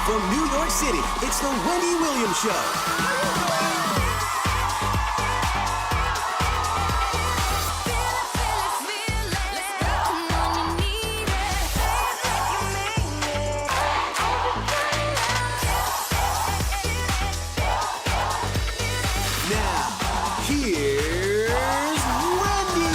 From New York City, it's the Wendy Williams Show. Now, here's Wendy.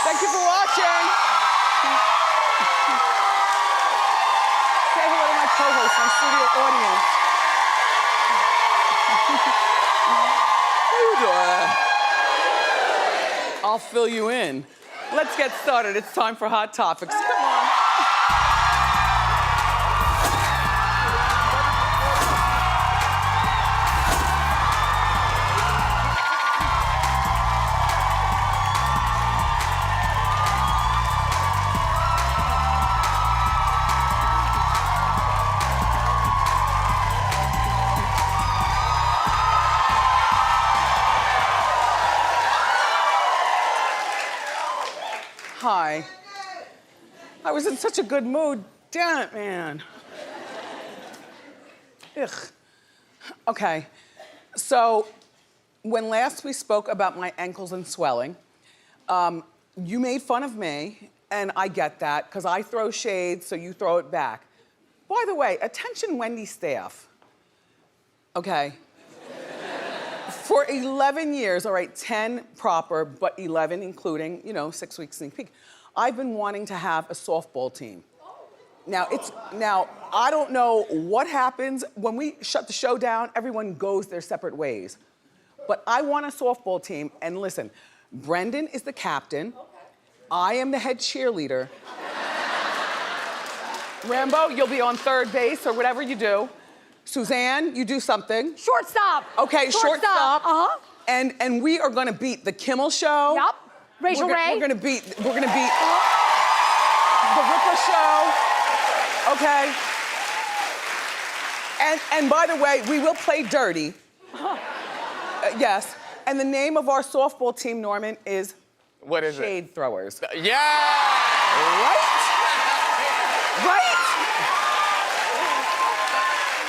Thank you for watching. Say hello to my co-host, my studio audience. How you doing? I'll fill you in. Let's get started. It's time for Hot Topics. Come on. Hi. I was in such a good mood. Damn it, man. Ugh. Okay. So, when last we spoke about my ankles and swelling, you made fun of me, and I get that, because I throw shade, so you throw it back. By the way, attention Wendy staff. Okay. For 11 years, all right, 10 proper, but 11 including, 6 weeks sneak peek, I've been wanting to have a softball team. Now, I don't know what happens. When we shut the show down, everyone goes their separate ways. But I want a softball team, and listen, Brendan is the captain. I am the head cheerleader. Rambo, you'll be on third base or whatever you do. Suzanne, you do something. Shortstop. Okay, shortstop. Uh-huh. And we are gonna beat the Kimmel Show. Yep. Rachel Ray. We're gonna beat the Ripper Show. Okay. And by the way, we will play dirty. Yes. And the name of our softball team, Norman, is What is Shade Throwers. Yeah! Right? Right?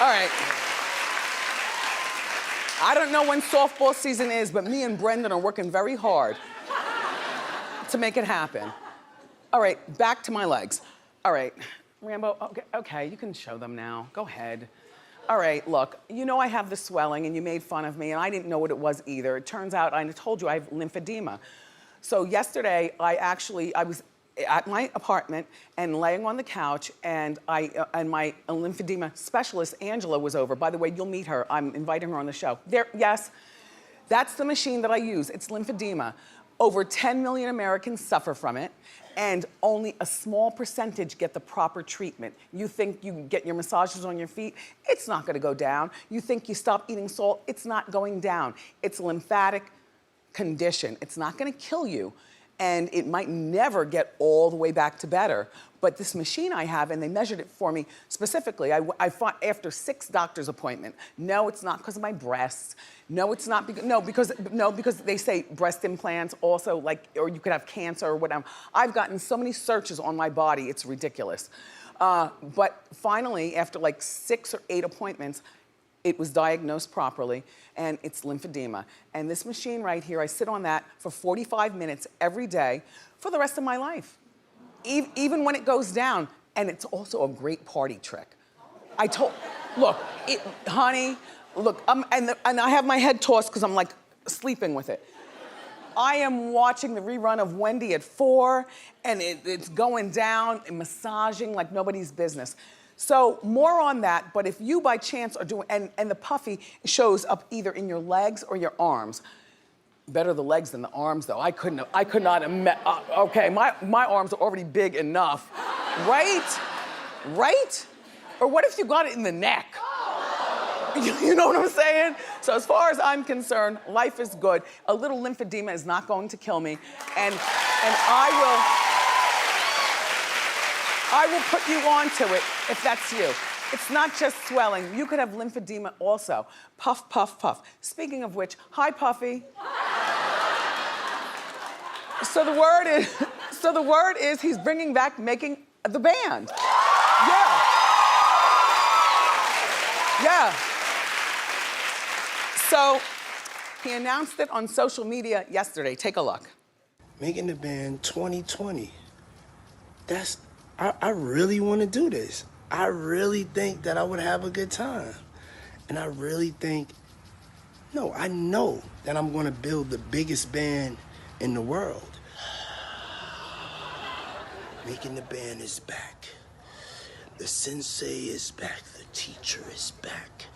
All right. I don't know when softball season is, but me and Brendan are working very hard to make it happen. All right, back to my legs. All right, Rambo, okay, you can show them now. Go ahead. All right, look, I have the swelling, and you made fun of me, and I didn't know what it was either. It turns out, I told you I have lymphedema. So yesterday, I was at my apartment and laying on the couch, and my lymphedema specialist, Angela, was over. By the way, you'll meet her. I'm inviting her on the show. Yes, that's the machine that I use. It's lymphedema. Over 10 million Americans suffer from it, and only a small percentage get the proper treatment. You think you get your massages on your feet, it's not gonna go down. You think you stop eating salt, it's not going down. It's a lymphatic condition. It's not gonna kill you, and it might never get all the way back to better. But this machine I have, and they measured it for me specifically, I found after 6 doctor's appointments. No, it's not because of my breasts. No, it's not because they say breast implants also, or you could have cancer or whatever. I've gotten so many searches on my body, it's ridiculous. But finally, after 6 or 8 appointments, it was diagnosed properly, and it's lymphedema. And this machine right here, I sit on that for 45 minutes every day for the rest of my life. Even when it goes down, and it's also a great party trick. Honey, look, and I have my head tossed because I'm sleeping with it. I am watching the rerun of Wendy at 4, and it's going down and massaging like nobody's business. So more on that, but if you by chance are doing, and the puffy shows up either in your legs or your arms. Better the legs than the arms, though. I could not okay, my arms are already big enough. Right? Right? Or what if you got it in the neck? You know what I'm saying? So as far as I'm concerned, life is good. A little lymphedema is not going to kill me. And I will... I will put you onto it if that's you. It's not just swelling. You could have lymphedema also. Puff, puff, puff. Speaking of which, hi, Puffy. So the word is he's bringing back making the band. Yeah. Yeah. So he announced it on social media yesterday. Take a look. Making the band 2020. I really want to do this. I really think that I would have a good time. And I really think, no, I know that I'm going to build the biggest band in the world. Making the band is back. The sensei is back. The teacher is back.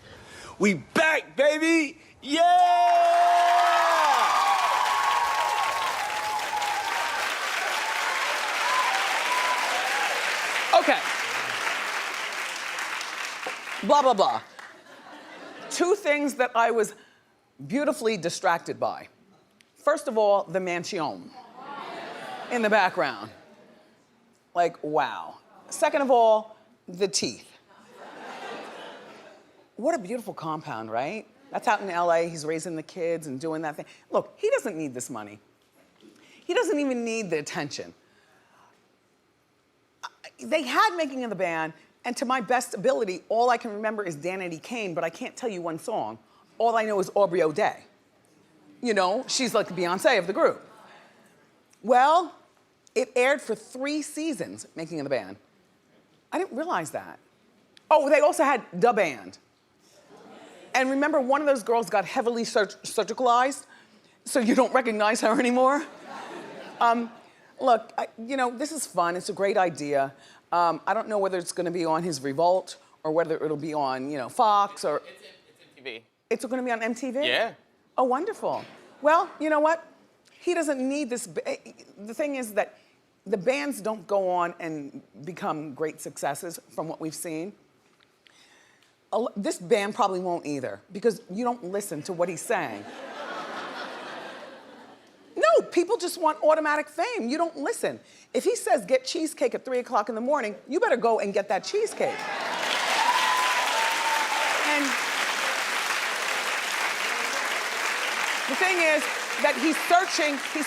We back, baby! Yeah! Okay. Blah, blah, blah. Two things that I was beautifully distracted by. First of all, the mansion in the background. Like, wow. Second of all, the teeth. What a beautiful compound, right? That's out in LA, he's raising the kids and doing that thing. Look, he doesn't need this money. He doesn't even need the attention. They had Making of the Band, and to my best ability, all I can remember is Danity Kane, but I can't tell you one song. All I know is Aubrey O'Day. You know, she's like the Beyonce of the group. Well, it aired for 3 seasons, Making of the Band. I didn't realize that. Oh, they also had The Band. And remember, one of those girls got heavily surgicalized, so you don't recognize her anymore? Look, you know, this is fun. It's a great idea. I don't know whether it's going to be on his Revolt or whether it'll be on, you know, Fox or... It's MTV. It's going to be on MTV? Yeah. Oh, wonderful. Well, you know what? He doesn't need this. The thing is that the bands don't go on and become great successes from what we've seen. This band probably won't either because you don't listen to what he's saying. No, people just want automatic fame. You don't listen. If he says get cheesecake at 3 o'clock in the morning, you better go and get that cheesecake. And the thing is that he's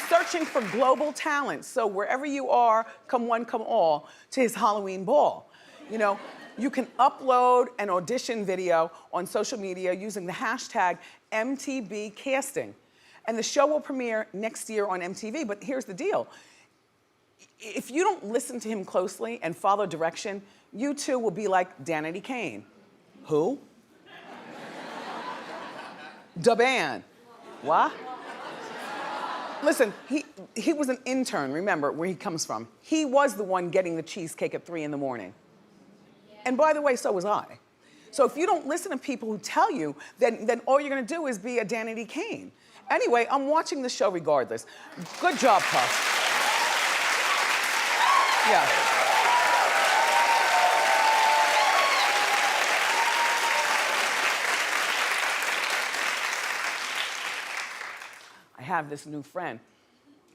searching for global talent. So wherever you are, come one, come all, to his Halloween ball. You know, you can upload an audition video on social media using the hashtag MTBcasting. And the show will premiere next year on MTV, but here's the deal. If you don't listen to him closely and follow direction, you too will be like Danity Kane. Who? Da Band. What? Listen, he was an intern, remember, where he comes from. He was the one getting the cheesecake at 3 in the morning. And by the way, so was I. So if you don't listen to people who tell you, then all you're gonna do is be a Danity Kane. Anyway, I'm watching the show regardless. Good job, Puff. Yeah. I have this new friend.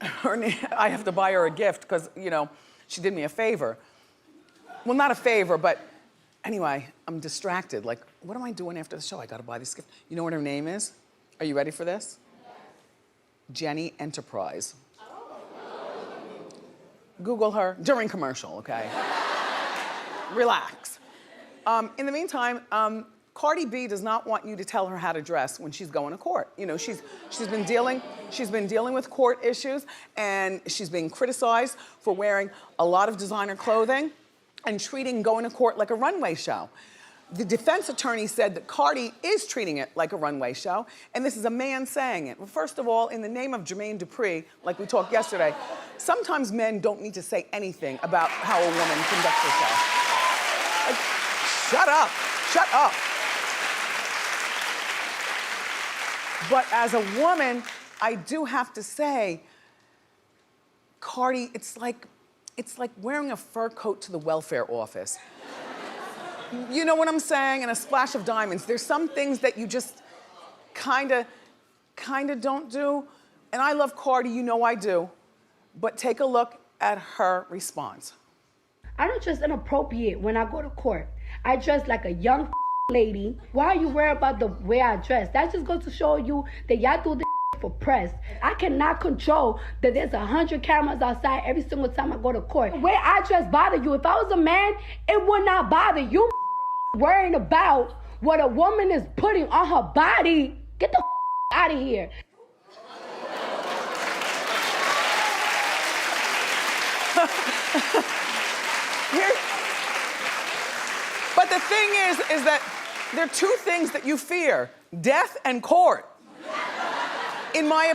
I have to buy her a gift because, you know, she did me a favor. Well, not a favor, but anyway, I'm distracted. Like, what am I doing after the show? I gotta buy this gift. You know what her name is? Are you ready for this? Jenny Enterprise. Google her during commercial, okay? Relax. In the meantime, Cardi B does not want you to tell her how to dress when she's going to court. You know, she's been dealing with court issues, and she's being criticized for wearing a lot of designer clothing and treating going to court like a runway show. The defense attorney said that Cardi is treating it like a runway show, and this is a man saying it. Well, first of all, in the name of Jermaine Dupri, like we talked yesterday, sometimes men don't need to say anything about how a woman conducts herself. Like, shut up, shut up. But as a woman, I do have to say, Cardi, it's like wearing a fur coat to the welfare office. You know what I'm saying? And a splash of diamonds. There's some things that you just kinda don't do. And I love Cardi, you know I do. But take a look at her response. I don't dress inappropriate when I go to court. I dress like a young lady. Why are you worried about the way I dress? That just goes to show you that y'all do this for press. I cannot control that there's 100 cameras outside every single time I go to court. The way I dress bother you. If I was a man, it would not bother you. Worrying about what a woman is putting on her body. Get the out of here. But the thing is that there are two things that you fear: death and court. In my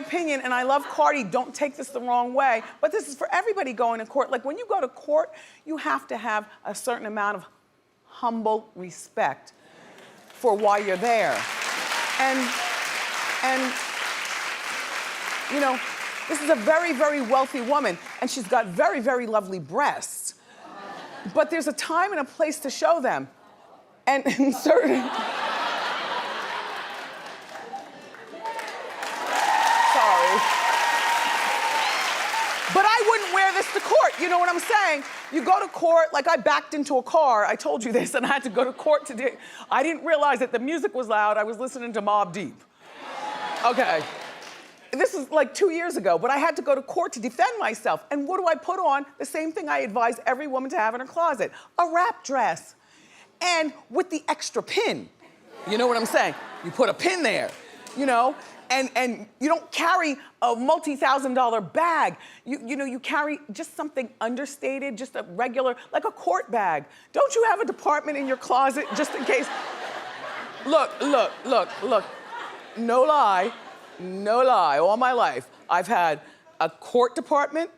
opinion, and I love Cardi, don't take this the wrong way, but this is for everybody going to court. Like, when you go to court, you have to have a certain amount of humble respect for why you're there. And you know, this is a very, very wealthy woman, and she's got very, very lovely breasts. But there's a time and a place to show them. And in certain... Sorry. But I wouldn't wear this to court, you know what I'm saying? You go to court, like I backed into a car, I told you this, and I had to go to court today. I didn't realize that the music was loud, I was listening to Mobb Deep. Okay. This is like 2 years ago, but I had to go to court to defend myself. And what do I put on? The same thing I advise every woman to have in her closet: a wrap dress. And with the extra pin. You know what I'm saying? You put a pin there, you know? And you don't carry a multi-$1,000 bag. You know, you carry just something understated, just a regular, like a court bag. Don't you have a department in your closet just in case? Look. No lie. No lie, all my life, I've had a court department,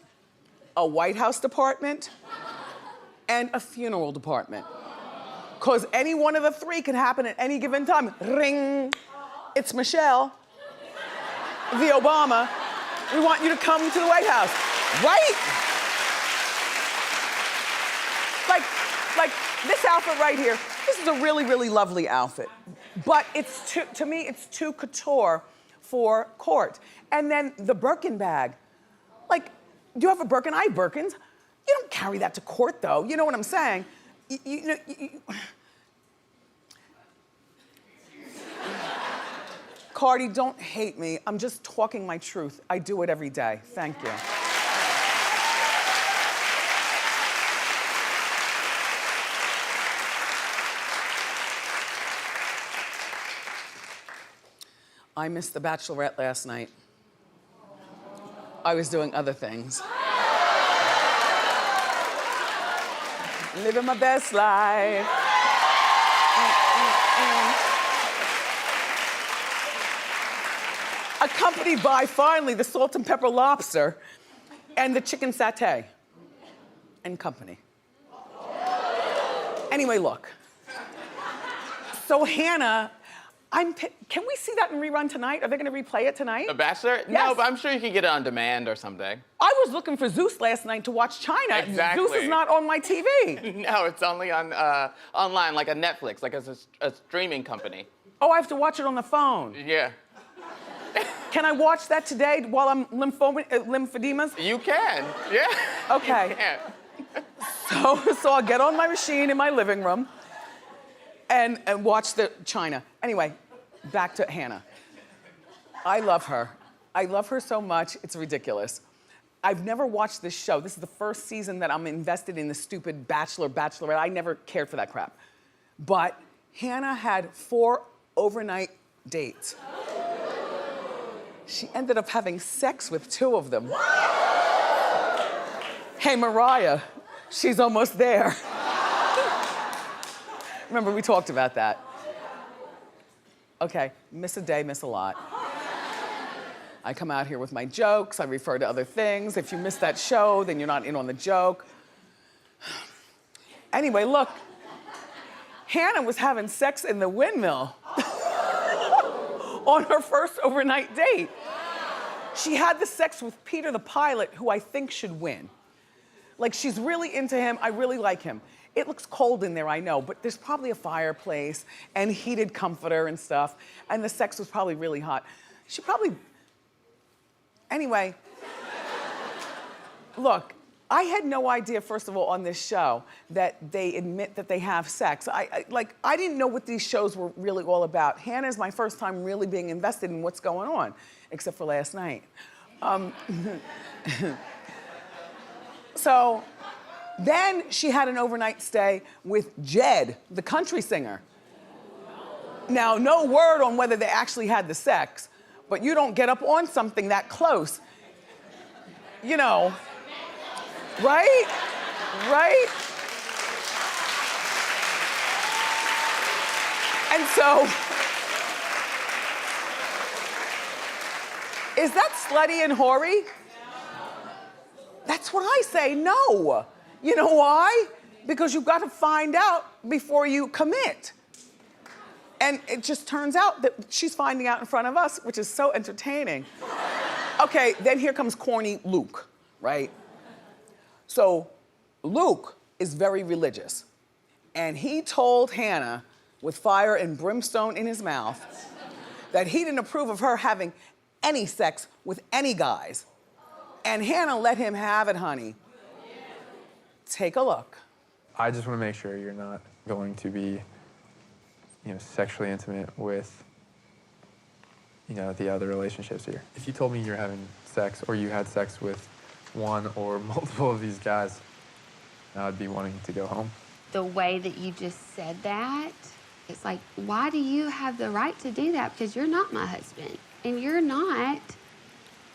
a White House department, and a funeral department. Because any one of the three can happen at any given time. Ring, it's Michelle, the Obama. We want you to come to the White House, right? Like this outfit right here, this is a really, really lovely outfit. But it's to me, it's too couture for court. And then the Birkin bag. Like, do you have a Birkin? I have Birkins. You don't carry that to court, though. You know what I'm saying? Cardi, don't hate me. I'm just talking my truth. I do it every day. Thank you. I missed the Bachelorette last night. I was doing other things. Living my best life. Accompanied by, finally, the salt and pepper lobster and the chicken satay and company. Anyway, look. So Hannah, can we see that in rerun tonight? Are they gonna replay it tonight? The Bachelor? Yes. No, but I'm sure you can get it on demand or something. I was looking for Zeus last night to watch China. Exactly. Zeus is not on my TV. No, it's only on online, like a Netflix, like a streaming company. Oh, I have to watch it on the phone. Yeah. Can I watch that today while I'm lymphedemas? You can, yeah. Okay. You can. So I'll get on my machine in my living room and watch the China. Anyway, back to Hannah. I love her. I love her so much, it's ridiculous. I've never watched this show. This is the first season that I'm invested in the stupid Bachelorette. I never cared for that crap. But Hannah had 4 overnight dates. She ended up having sex with 2 of them. Hey, Mariah, she's almost there. Remember, we talked about that. Okay, miss a day, miss a lot. I come out here with my jokes, I refer to other things. If you missed that show, then you're not in on the joke. Anyway, look, Hannah was having sex in the windmill on her first overnight date. She had the sex with Peter the pilot, who I think should win. Like, she's really into him, I really like him. It looks cold in there, I know, but there's probably a fireplace and heated comforter and stuff, and the sex was probably really hot. She probably, anyway, look, I had no idea, first of all, on this show, that they admit that they have sex. I didn't know what these shows were really all about. Hannah's my first time really being invested in what's going on, except for last night. So then she had an overnight stay with Jed, the country singer. Now, no word on whether they actually had the sex, but you don't get up on something that close. You know, right? Right? And so, is that slutty and hoary? That's what I say, no. You know why? Because you've got to find out before you commit. And it just turns out that she's finding out in front of us, which is so entertaining. Okay, then here comes corny Luke, right? So Luke is very religious. And he told Hannah, with fire and brimstone in his mouth, that he didn't approve of her having any sex with any guys. And Hannah let him have it, honey. Take a look. I just want to make sure you're not going to be, sexually intimate with, the other relationships here. If you told me you're having sex or you had sex with one or multiple of these guys, I'd be wanting to go home. The way that you just said that, it's like, why do you have the right to do that? Because you're not my husband, and you're not.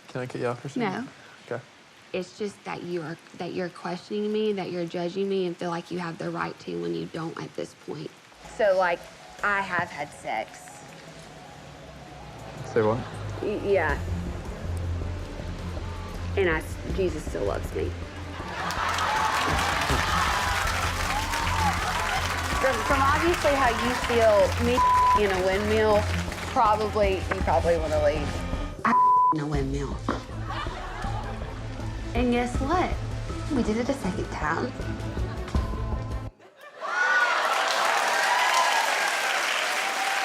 Can I cut you off for a second? No. Okay. It's just that you're questioning me, that you're judging me, and feel like you have the right to when you don't at this point. So, like, I have had sex. Say what? Yeah. And Jesus still loves me. From obviously how you feel, me in a windmill, you probably want to leave. I in a windmill. And guess what? We did it a second time.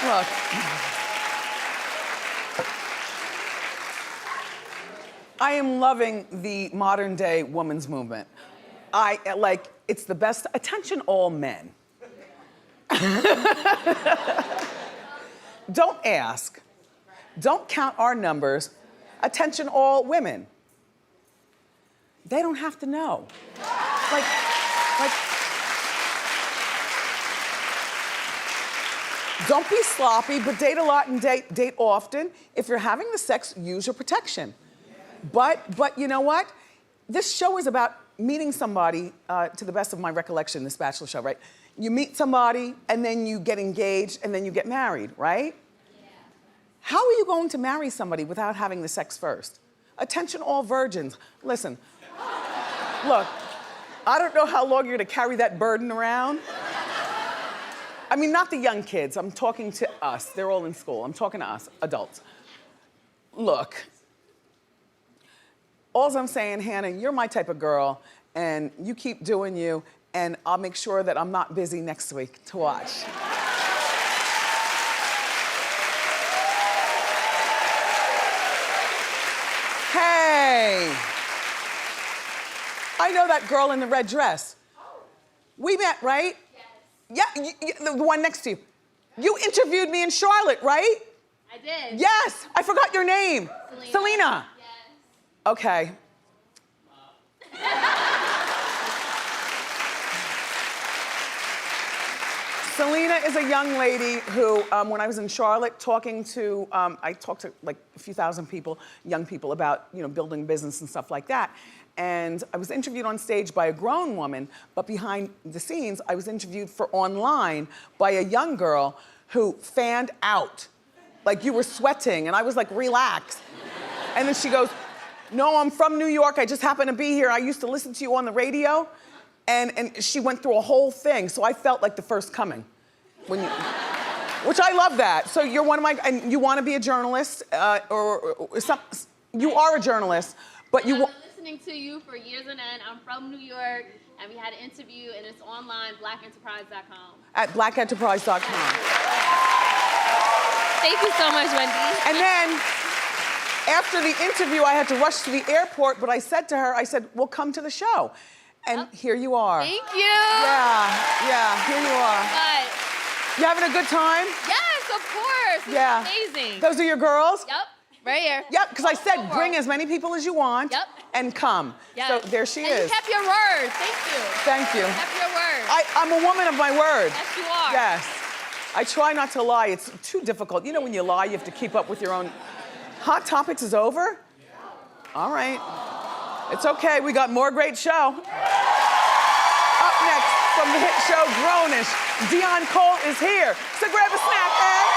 Look. I am loving the modern day women's movement. It's the best. Attention all men. Don't ask. Don't count our numbers. Attention all women. They don't have to know. Don't be sloppy, but date a lot and date often. If you're having the sex, use your protection. But you know what? This show is about meeting somebody, to the best of my recollection, this Bachelor show, right? You meet somebody, and then you get engaged, and then you get married, right? Yeah. How are you going to marry somebody without having the sex first? Attention all virgins. Listen, look, I don't know how long you're gonna carry that burden around. I mean, not the young kids. I'm talking to us. They're all in school. I'm talking to us, adults. Look, all I'm saying, Hannah, you're my type of girl, and you keep doing you, and I'll make sure that I'm not busy next week to watch. Hey! I know that girl in the red dress. We met, right? Yes. Yeah, the one next to you. You interviewed me in Charlotte, right? I did. Yes, I forgot your name. Selena. Yes. Okay. Selena is a young lady who, when I was in Charlotte talking to, I talked to like a few thousand people, young people about, building business and stuff like that. And I was interviewed on stage by a grown woman, but behind the scenes, I was interviewed for online by a young girl who fanned out. Like you were sweating, and I was like, relax. And then she goes, no, I'm from New York, I just happen to be here. I used to listen to you on the radio. And she went through a whole thing, so I felt like the first coming. Which I love that. So you're one of my, and you want to be a journalist, you are a journalist, but you want. I've been listening to you for years on end. I'm from New York, and we had an interview, and it's online, blackenterprise.com. At blackenterprise.com. Thank you so much, Wendy. After the interview, I had to rush to the airport, but I said to her, I said, well, come to the show. And here you are. Thank you. Yeah, here you are. But You having a good time? yes, of course. This Yeah. is amazing. Those are your girls? Yep, right here. Yep, because I said bring as many people as you want. Yep. And come. Yes. So there she and is. You kept your word. Thank you. Thank you. You kept your word. I'm a woman of my word. Yes, you are. Yes. I try not to lie. It's too difficult. You know when you lie, you have to keep up with your own. Hot Topics is over? All right. It's okay. We got more great show. Up next from the hit show Grownish, Dion Cole is here. So grab a snack and